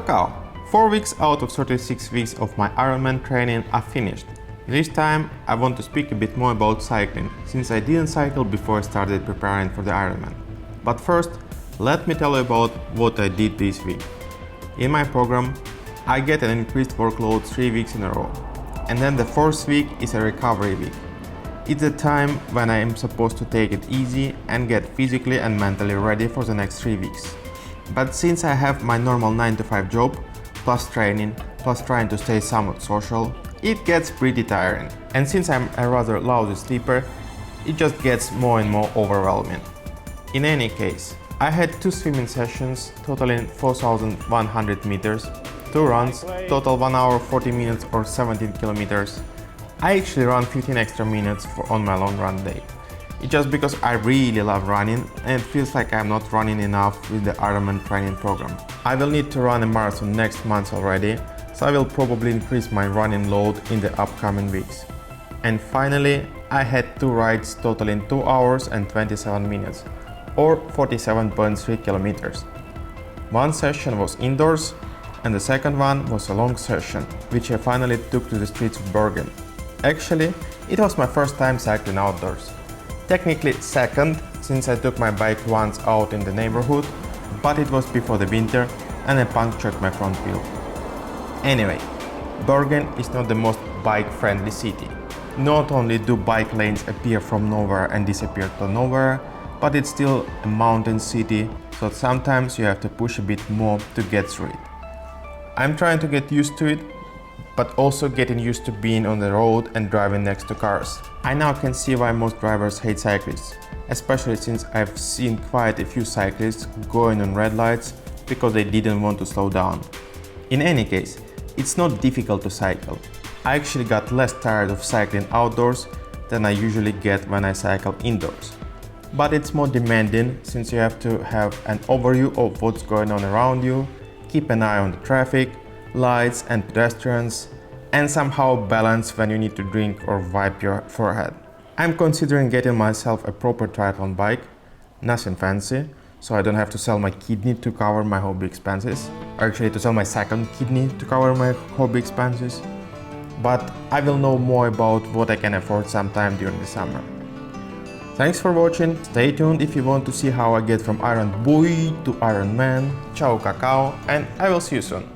cacao! 4 weeks out of 36 weeks of my Ironman training are finished. This time I want to speak a bit more about cycling, since I didn't cycle before I started preparing for the Ironman. But first, let me tell you about what I did this week. In my program, I get an increased workload 3 weeks in a row, and then the 4th week is a recovery week. It's a time when I am supposed to take it easy and get physically and mentally ready for the next 3 weeks. But since I have my normal 9 to 5 job, plus training, plus trying to stay somewhat social, it gets pretty tiring. And since I'm a rather lousy sleeper, it just gets more and more overwhelming. In any case, I had 2 swimming sessions totaling 4,100 meters, 2 runs, total 1 hour 40 minutes or 17 kilometers. I actually run 15 extra minutes on my long run day. It's just because I really love running and it feels like I'm not running enough with the Ironman training program. I will need to run a marathon next month already, so I will probably increase my running load in the upcoming weeks. And finally, I had 2 rides totaling 2 hours and 27 minutes, or 47.3 kilometers. One session was indoors, and the second one was a long session, which I finally took to the streets of Bergen. Actually, it was my first time cycling outdoors. Technically second, since I took my bike once out in the neighborhood, but it was before the winter and I punctured my front wheel. Anyway, Bergen is not the most bike-friendly city. Not only do bike lanes appear from nowhere and disappear to nowhere, but it's still a mountain city, so sometimes you have to push a bit more to get through it. I'm trying to get used to it, but also getting used to being on the road and driving next to cars. I now can see why most drivers hate cyclists, especially since I've seen quite a few cyclists going on red lights because they didn't want to slow down. In any case, it's not difficult to cycle. I actually got less tired of cycling outdoors than I usually get when I cycle indoors. But it's more demanding since you have to have an overview of what's going on around you, keep an eye on the traffic, lights and pedestrians, and somehow balance when you need to drink or wipe your forehead. I'm considering getting myself a proper triathlon bike, nothing fancy, so I don't have to sell my kidney to cover my hobby expenses, or actually to sell my second kidney to cover my hobby expenses. But I will know more about what I can afford sometime during the summer. Thanks for watching, stay tuned if you want to see how I get from Ironboi to Ironman. Ciao cacao, and I will see you soon.